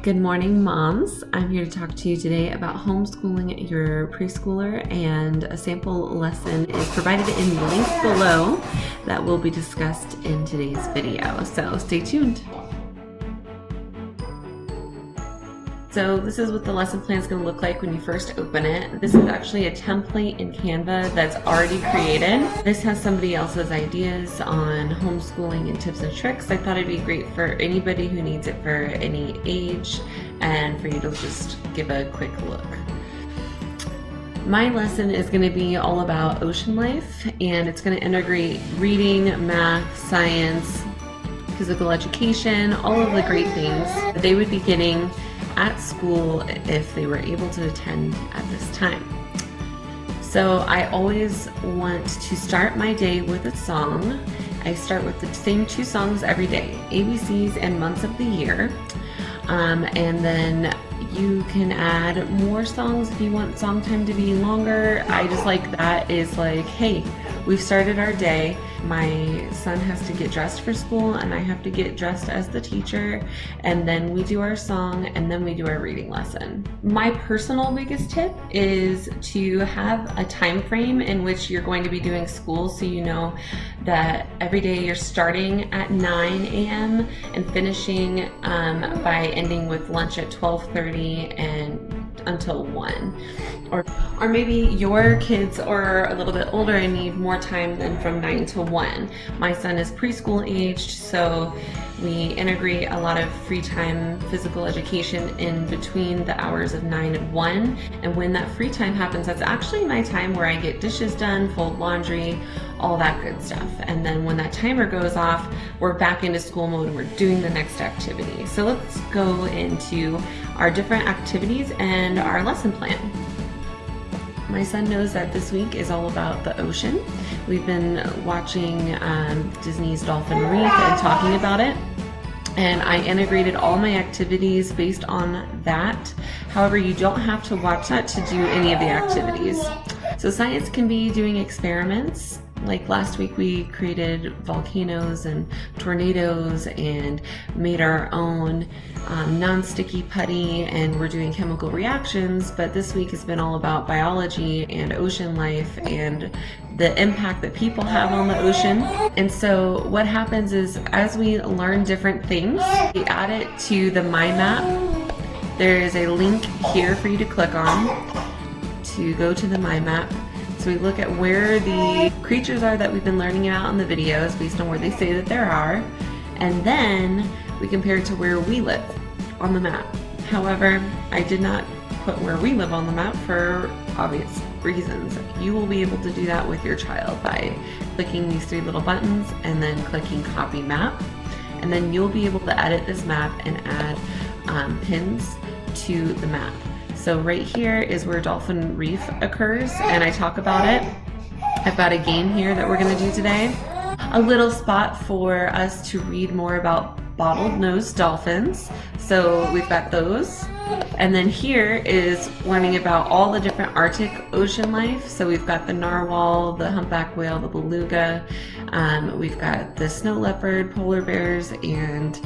Good morning, moms. I'm here to talk to you today about homeschooling your preschooler, and a sample lesson is provided in the link below that will be discussed in today's video. So stay tuned. So this is what the lesson plan is going to look like when you first open it. This is actually a template in Canva that's already created. This has somebody else's ideas on homeschooling and tips and tricks. I thought it'd be great for anybody who needs it for any age and for you to just give a quick look. My lesson is going to be all about ocean life, and it's going to integrate reading, math, science, physical education, all of the great things that they would be getting at school if they were able to attend at this time. So I always want to start my day with a song. I start with the same two songs every day, ABCs and months of the year. And then you can add more songs if you want song time to be longer. I just like that is like, hey, we've started our day. My son has to get dressed for school and I have to get dressed as the teacher, and then we do our song and then we do our reading lesson. My personal biggest tip is to have a time frame in which you're going to be doing school, so you know that every day you're starting at 9 a.m. and finishing by ending with lunch at 12:30 and until 1. Or maybe your kids are a little bit older and need more time than from 9 to 1. My son is preschool aged, so we integrate a lot of free time physical education in between the hours of 9 and 1. And when that free time happens, that's actually my time where I get dishes done, fold laundry, all that good stuff. And then when that timer goes off, we're back into school mode and we're doing the next activity. So let's go into our different activities and our lesson plan. My son knows that this week is all about the ocean. We've been watching Disney's Dolphin Reef and talking about it, and I integrated all my activities based on that. However, you don't have to watch that to do any of the activities. So science can be doing experiments. Like last week we created volcanoes and tornadoes and made our own non-sticky putty, and we're doing chemical reactions. But this week has been all about biology and ocean life and the impact that people have on the ocean. And so what happens is, as we learn different things, we add it to the mind map. There is a link here for you to click on to go to the mind map. So we look at where the creatures are that we've been learning about in the videos based on where they say that there are, and then we compare it to where we live on the map. However, I did not put where we live on the map for obvious reasons. You will be able to do that with your child by clicking these three little buttons and then clicking copy map, and then you'll be able to edit this map and add pins to the map. So right here is where Dolphin Reef occurs, and I talk about it. I've got a game here that we're going to do today. A little spot for us to read more about bottlenose dolphins. So we've got those. And then here is learning about all the different Arctic ocean life. So we've got the narwhal, the humpback whale, the beluga. We've got the snow leopard, polar bears, and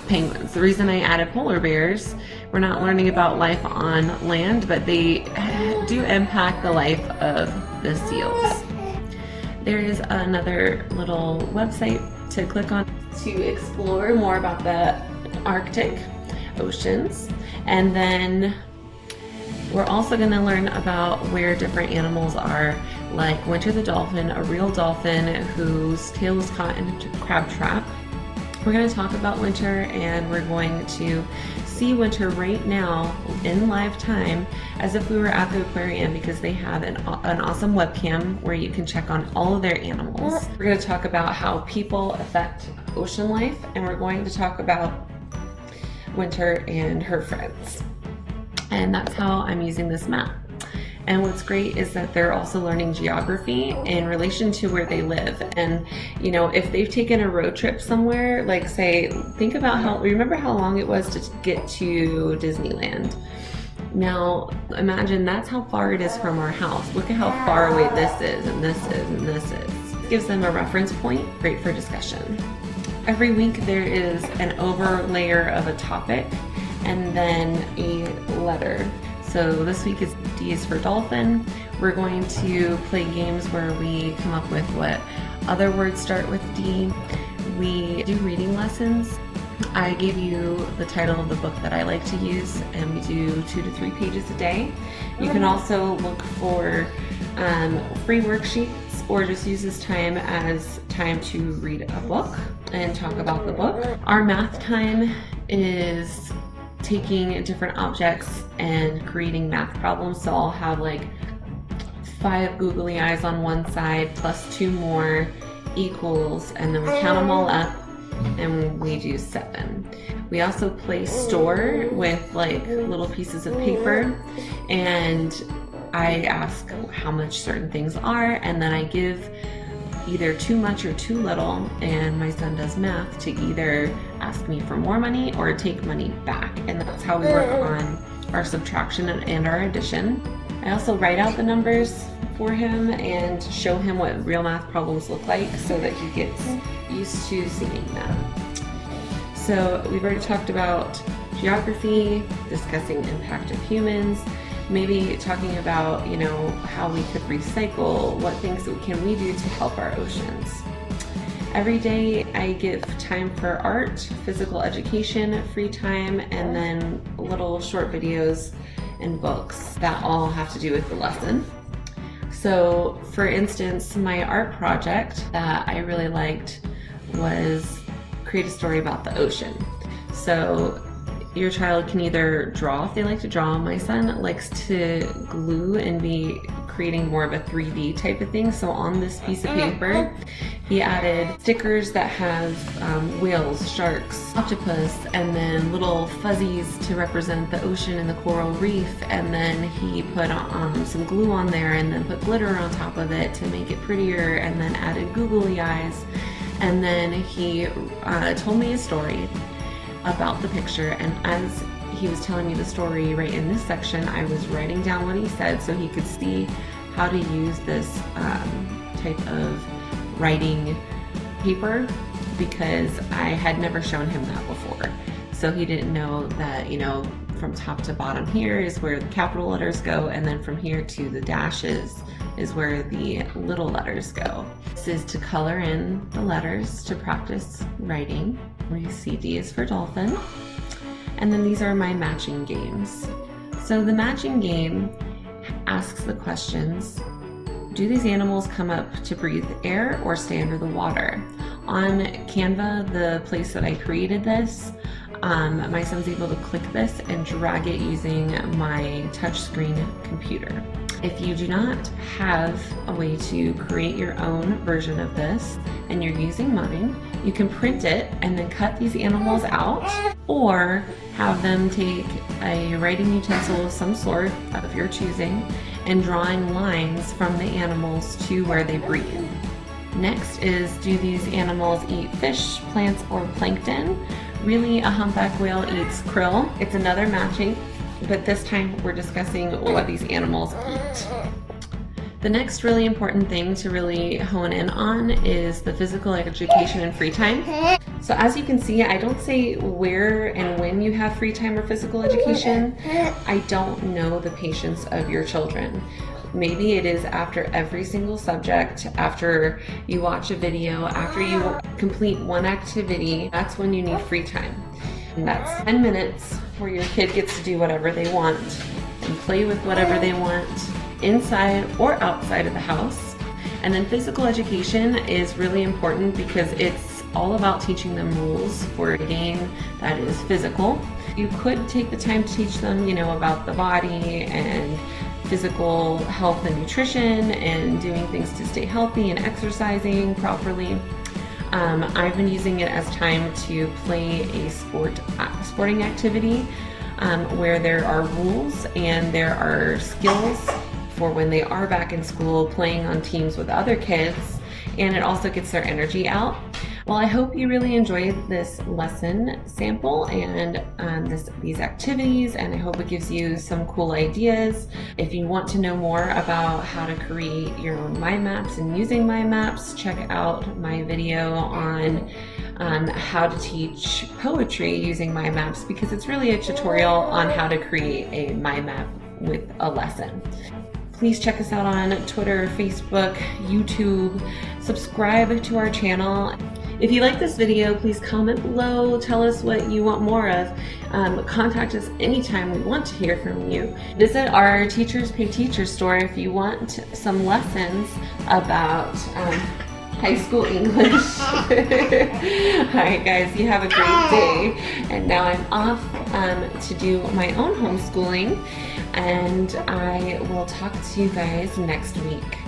penguins. The reason I added polar bears, we're not learning about life on land, but they do impact the life of the seals. There is another little website to click on to explore more about the Arctic oceans. And then we're also going to learn about where different animals are, like Winter the dolphin, a real dolphin whose tail was caught in a crab trap. We're going to talk about Winter, and we're going to see Winter right now in live time as if we were at the aquarium, because they have an awesome webcam where you can check on all of their animals. We're going to talk about how people affect ocean life, and we're going to talk about Winter and her friends. And that's how I'm using this map. And what's great is that they're also learning geography in relation to where they live. And you know, if they've taken a road trip somewhere, like say, think about remember how long it was to get to Disneyland. Now imagine that's how far it is from our house. Look at how far away this is, and this is, and this is. It gives them a reference point, great for discussion. Every week there is an overlayer of a topic and then a letter. So this week is D is for dolphin. We're going to play games where we come up with what other words start with D. We do reading lessons. I gave you the title of the book that I like to use, and we do 2 to 3 pages a day. You can also look for free worksheets or just use this time as time to read a book and talk about the book. Our math time is taking different objects and creating math problems. So I'll have like 5 googly eyes on one side plus 2 more equals, and then we count them all up and we do 7. We also play store with like little pieces of paper, and I ask how much certain things are, and then I give either too much or too little, and my son does math to either ask me for more money or take money back, and that's how we work on our subtraction and our addition. I also write out the numbers for him and show him what real math problems look like so that he gets used to seeing them. So we've already talked about geography, discussing impact of humans, maybe talking about, how we could recycle, what things can we do to help our oceans. Every day I give time for art, physical education, free time, and then little short videos and books that all have to do with the lesson. So for instance, my art project that I really liked was create a story about the ocean. So your child can either draw if they like to draw. My son likes to glue and be creating more of a 3D type of thing. So on this piece of paper, he added stickers that have whales, sharks, octopus, and then little fuzzies to represent the ocean and the coral reef. And then he put some glue on there and then put glitter on top of it to make it prettier, and then added googly eyes. And then he told me a story about the picture, and as he was telling me the story right in this section, I was writing down what he said so he could see how to use this type of writing paper, because I had never shown him that before. So he didn't know that, from top to bottom here is where the capital letters go, and then from here to the dashes is where the little letters go. This is to color in the letters to practice writing. We see D is for dolphin. And then these are my matching games. So the matching game asks the questions: do these animals come up to breathe air or stay under the water? On Canva, the place that I created this, my son's able to click this and drag it using my touchscreen computer. If you do not have a way to create your own version of this and you're using mine, you can print it and then cut these animals out, or have them take a writing utensil of some sort of your choosing and drawing lines from the animals to where they breathe. Next is, do these animals eat fish, plants, or plankton? Really, a humpback whale eats krill. It's another matching, but this time we're discussing what these animals eat. The next really important thing to really hone in on is the physical education and free time. So as you can see, I don't say where and when you have free time or physical education. I don't know the patience of your children. Maybe it is after every single subject, after you watch a video, after you complete one activity, that's when you need free time. And that's 10 minutes where your kid gets to do whatever they want and play with whatever they want, inside or outside of the house. And then physical education is really important because it's all about teaching them rules for a game that is physical. You could take the time to teach them, about the body and physical health and nutrition and doing things to stay healthy and exercising properly. I've been using it as time to play a sporting activity where there are rules and there are skills for when they are back in school playing on teams with other kids, and it also gets their energy out. Well, I hope you really enjoyed this lesson sample and these activities, and I hope it gives you some cool ideas. If you want to know more about how to create your own mind maps and using mind maps, check out my video on how to teach poetry using mind maps, because it's really a tutorial on how to create a mind map with a lesson. Please check us out on Twitter, Facebook, YouTube. Subscribe to our channel. If you like this video, please comment below. Tell us what you want more of. Contact us anytime. We want to hear from you. Visit our Teachers Pay Teachers store if you want some lessons about high school English. Alright guys, you have a great day. And now I'm off to do my own homeschooling, and I will talk to you guys next week.